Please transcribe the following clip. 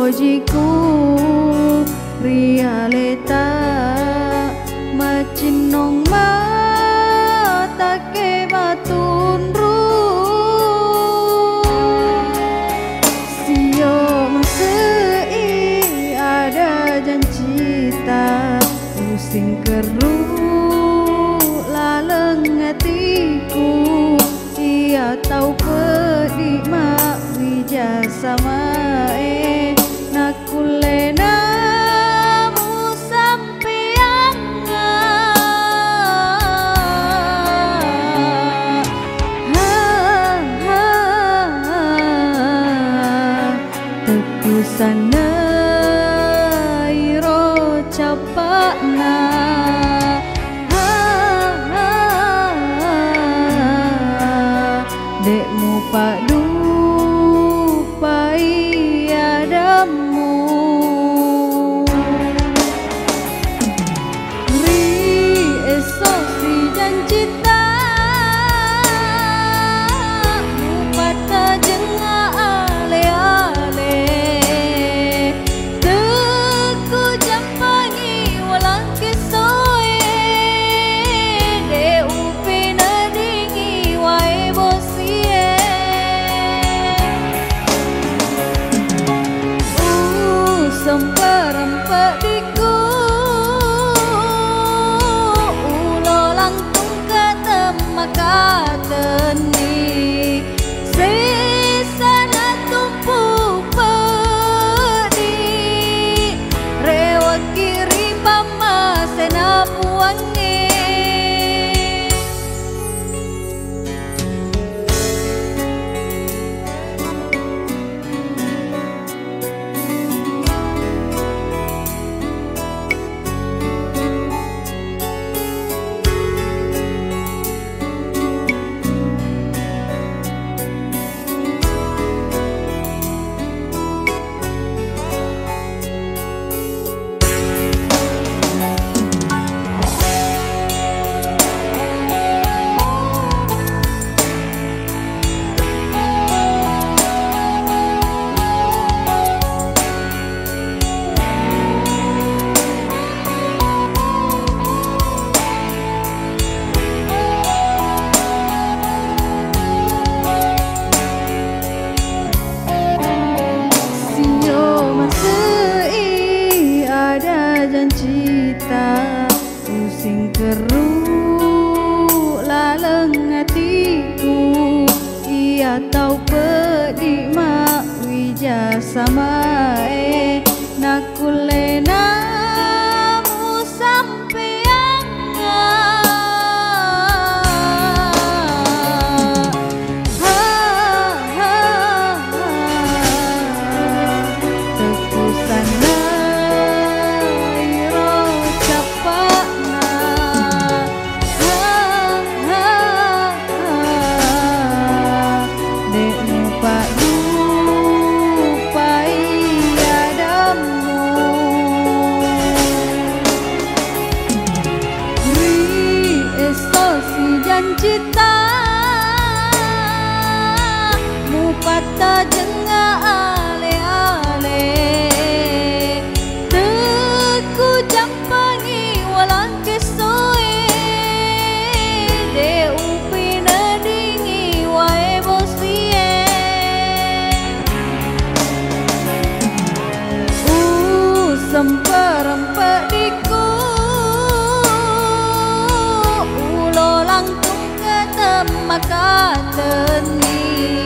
bojiku rialeta macinong mata ke batunru sio masei ada janji ta pusing keru laleng hatiku ia tahu pedih mak wija sama nakulena mu sampeang teku sana iro capakna dekmu padu pai adamu ri esok si janji ta mupata jenga ale-ale teku jampangi walang kisoe de upi nadingi wae bosie semperempat diku ulo langtung kata teni sesana tumpuk pedih rewa kiri pama sena buangi janji ta pusing keru laleng hatiku ia tahu pedih mak wija sama nakulena mu sampeang teku sana janji ta mupata jenga ale-ale teku jampangi walang kesoe de upi nadingi wae bosie semperempat diku ulo langtung kata teni